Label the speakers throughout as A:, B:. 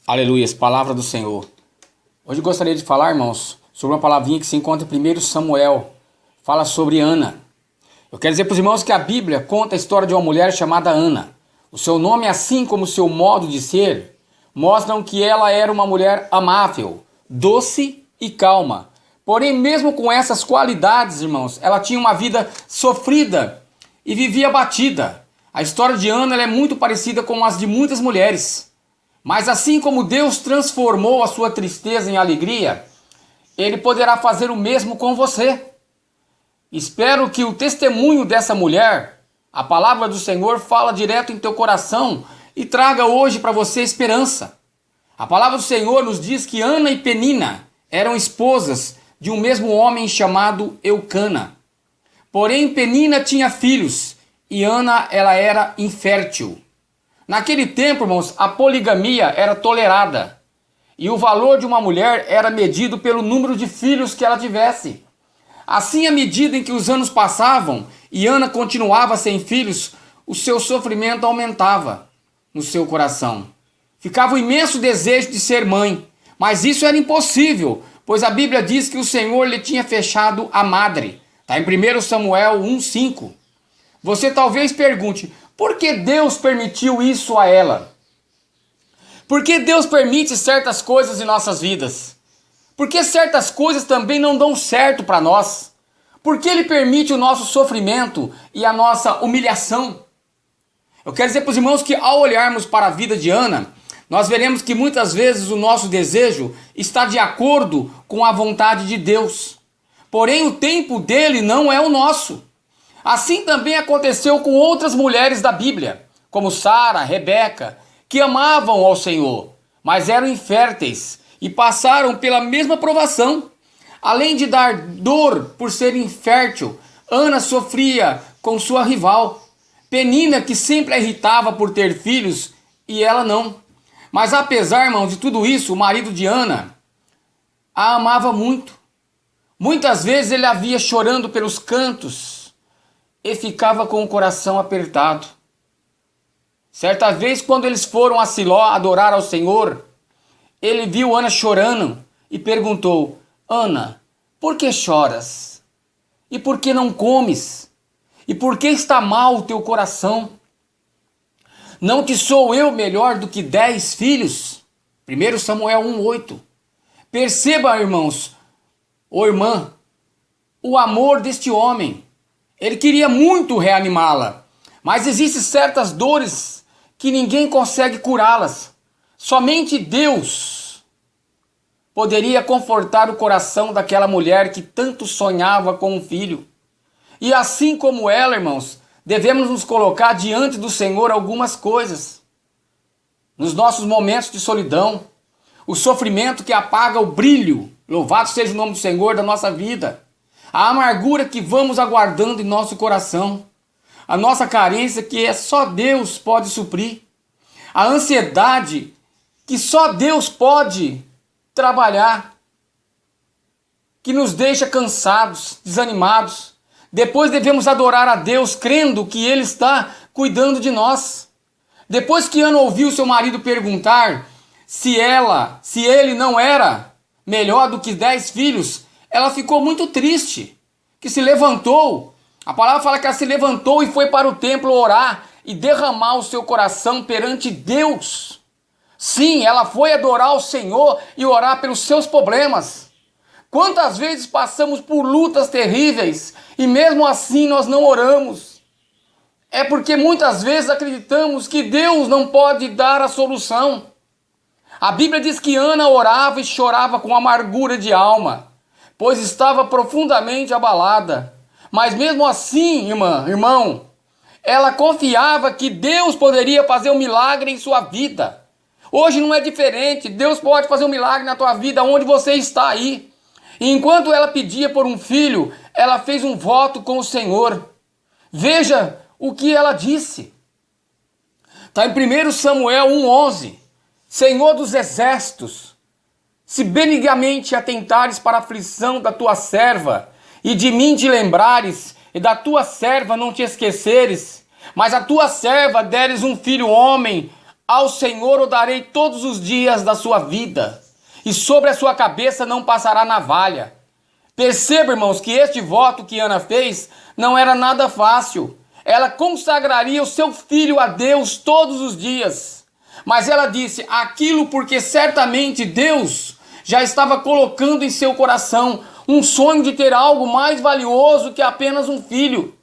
A: Aleluia, palavra do Senhor. Hoje eu gostaria de falar, irmãos, sobre uma palavrinha que se encontra em 1 Samuel. Fala sobre Ana. Eu quero dizer para os irmãos que a Bíblia conta a história de uma mulher chamada Ana. O seu nome, assim como o seu modo de ser, mostram que ela era uma mulher amável, doce e calma. Porém, mesmo com essas qualidades, irmãos, ela tinha uma vida sofrida e vivia abatida. A história de Ana ela é muito parecida com as de muitas mulheres. Mas assim como Deus transformou a sua tristeza em alegria, Ele poderá fazer o mesmo com você. Espero que o testemunho dessa mulher, a palavra do Senhor, fala direto em teu coração e traga hoje para você esperança. A palavra do Senhor nos diz que Ana e Penina eram esposas de um mesmo homem chamado Eucana. Porém, Penina tinha filhos e Ana ela era infértil. Naquele tempo, irmãos, a poligamia era tolerada e o valor de uma mulher era medido pelo número de filhos que ela tivesse. Assim, à medida em que os anos passavam e Ana continuava sem filhos, o seu sofrimento aumentava no seu coração. Ficava um imenso desejo de ser mãe, mas isso era impossível, pois a Bíblia diz que o Senhor lhe tinha fechado a madre. Está em 1 Samuel 1,5. Você talvez pergunte, por que Deus permitiu isso a ela? Por que Deus permite certas coisas em nossas vidas? Por que certas coisas também não dão certo para nós? Por que Ele permite o nosso sofrimento e a nossa humilhação? Eu quero dizer para os irmãos que ao olharmos para a vida de Ana, nós veremos que muitas vezes o nosso desejo está de acordo com a vontade de Deus. Porém, o tempo dele não é o nosso. Assim também aconteceu com outras mulheres da Bíblia, como Sara, Rebeca, que amavam ao Senhor, mas eram inférteis e passaram pela mesma provação. Além de dar dor por ser infértil, Ana sofria com sua rival, Penina, que sempre a irritava por ter filhos e ela não. Mas apesar, irmão, de tudo isso, o marido de Ana a amava muito. Muitas vezes ele a via chorando pelos cantos e ficava com o coração apertado. Certa vez, quando eles foram a Siló adorar ao Senhor, ele viu Ana chorando e perguntou: Ana, por que choras? E por que não comes? E por que está mal o teu coração? Não te sou eu melhor do que 10 filhos? 1 Samuel 1,8. Perceba, irmãos, ou irmã, o amor deste homem. Ele queria muito reanimá-la, mas existem certas dores que ninguém consegue curá-las. Somente Deus poderia confortar o coração daquela mulher que tanto sonhava com um filho. E assim como ela, irmãos, devemos nos colocar diante do Senhor algumas coisas. Nos nossos momentos de solidão, o sofrimento que apaga o brilho, louvado seja o nome do Senhor, da nossa vida. A amargura que vamos aguardando em nosso coração. A nossa carência que só Deus pode suprir. A ansiedade que só Deus pode trabalhar. Que nos deixa cansados, desanimados. Depois devemos adorar a Deus crendo que Ele está cuidando de nós. Depois que Ana ouviu seu marido perguntar se ele não era melhor do que 10 filhos, ela ficou muito triste, que se levantou. A palavra fala que ela se levantou e foi para o templo orar e derramar o seu coração perante Deus. Sim, ela foi adorar o Senhor e orar pelos seus problemas. Quantas vezes passamos por lutas terríveis e mesmo assim nós não oramos? É porque muitas vezes acreditamos que Deus não pode dar a solução. A Bíblia diz que Ana orava e chorava com amargura de alma, pois estava profundamente abalada. Mas mesmo assim, irmão, ela confiava que Deus poderia fazer um milagre em sua vida. Hoje não é diferente. Deus pode fazer um milagre na tua vida onde você está aí. E enquanto ela pedia por um filho, ela fez um voto com o Senhor. Veja o que ela disse. Está em 1 Samuel 1,11. Senhor dos exércitos, se benignamente atentares para a aflição da tua serva, e de mim te lembrares, e da tua serva não te esqueceres, mas a tua serva deres um filho homem, Ao Senhor o darei todos os dias da sua vida, e sobre a sua cabeça não passará navalha. Perceba, irmãos, que este voto que Ana fez não era nada fácil. Ela consagraria o seu filho a Deus todos os dias. Mas ela disse aquilo porque certamente Deus já estava colocando em seu coração um sonho de ter algo mais valioso que apenas um filho.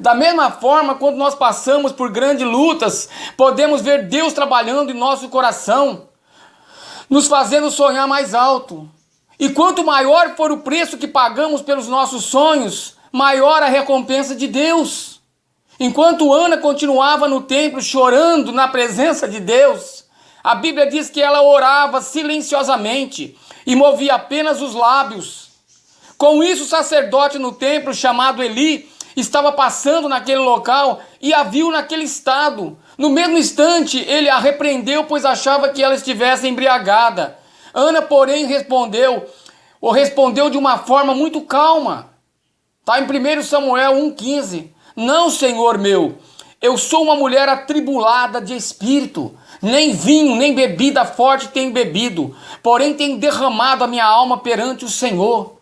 A: Da mesma forma, quando nós passamos por grandes lutas, podemos ver Deus trabalhando em nosso coração, nos fazendo sonhar mais alto. E quanto maior for o preço que pagamos pelos nossos sonhos, maior a recompensa de Deus. Enquanto Ana continuava no templo chorando na presença de Deus, a Bíblia diz que ela orava silenciosamente e movia apenas os lábios. Com isso, o sacerdote no templo, chamado Eli, estava passando naquele local e a viu naquele estado. No mesmo instante, ele a repreendeu, pois achava que ela estivesse embriagada. Ana, porém, respondeu de uma forma muito calma. Está em 1 Samuel 1,15. Não, Senhor meu, eu sou uma mulher atribulada de espírito. Nem vinho, nem bebida forte tenho bebido, porém tenho derramado a minha alma perante o Senhor.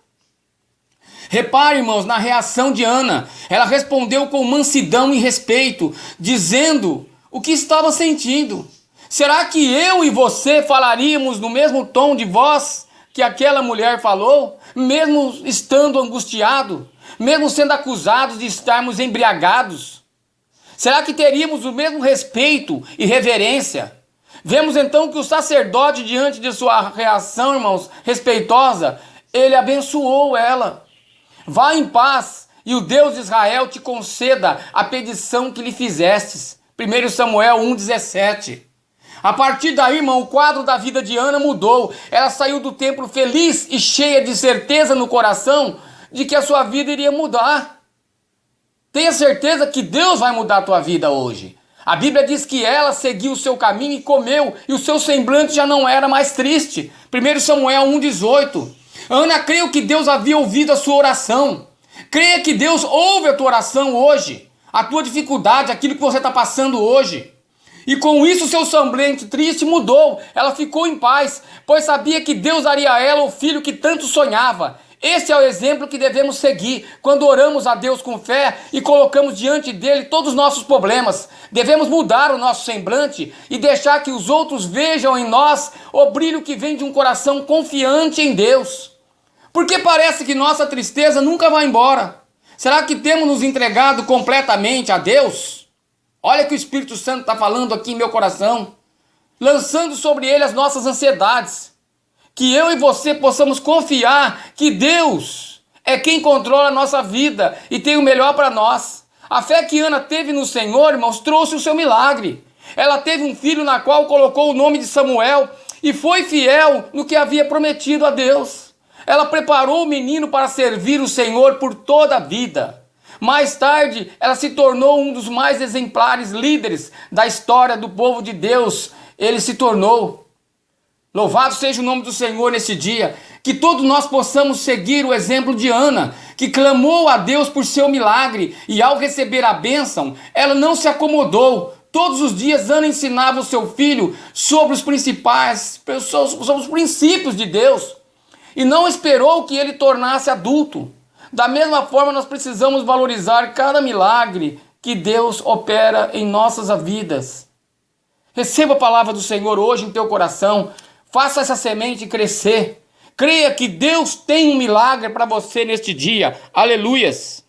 A: Repare, irmãos, na reação de Ana. Ela respondeu com mansidão e respeito, dizendo o que estava sentindo. Será que eu e você falaríamos no mesmo tom de voz que aquela mulher falou, mesmo estando angustiado, mesmo sendo acusados de estarmos embriagados? Será que teríamos o mesmo respeito e reverência? Vemos então que o sacerdote, diante de sua reação, irmãos, respeitosa, ele abençoou ela. Vá em paz e o Deus de Israel te conceda a petição que lhe fizestes. 1 Samuel 1,17. A partir daí, irmão, o quadro da vida de Ana mudou. Ela saiu do templo feliz e cheia de certeza no coração de que a sua vida iria mudar. Tenha certeza que Deus vai mudar a tua vida hoje. A Bíblia diz que ela seguiu o seu caminho e comeu, e o seu semblante já não era mais triste. 1 Samuel 1,18. Ana creu que Deus havia ouvido a sua oração. Creia que Deus ouve a tua oração hoje, a tua dificuldade, aquilo que você está passando hoje. E com isso seu semblante triste mudou. Ela ficou em paz, pois sabia que Deus daria a ela o filho que tanto sonhava. Esse é o exemplo que devemos seguir quando oramos a Deus com fé e colocamos diante dele todos os nossos problemas. Devemos mudar o nosso semblante e deixar que os outros vejam em nós o brilho que vem de um coração confiante em Deus. Porque parece que nossa tristeza nunca vai embora. Será que temos nos entregado completamente a Deus? Olha que o Espírito Santo está falando aqui em meu coração, lançando sobre ele as nossas ansiedades. Que eu e você possamos confiar que Deus é quem controla a nossa vida e tem o melhor para nós. A fé que Ana teve no Senhor, irmãos, trouxe o seu milagre. Ela teve um filho na qual colocou o nome de Samuel e foi fiel no que havia prometido a Deus. Ela preparou o menino para servir o Senhor por toda a vida. Mais tarde, ela se tornou um dos mais exemplares líderes da história do povo de Deus. Ele se tornou. Louvado seja o nome do Senhor nesse dia. Que todos nós possamos seguir o exemplo de Ana, que clamou a Deus por seu milagre. E ao receber a bênção, ela não se acomodou. Todos os dias Ana ensinava o seu filho sobre os sobre os princípios de Deus. E não esperou que ele tornasse adulto. Da mesma forma, nós precisamos valorizar cada milagre que Deus opera em nossas vidas. Receba a palavra do Senhor hoje em teu coração. Faça essa semente crescer. Creia que Deus tem um milagre para você neste dia. Aleluias!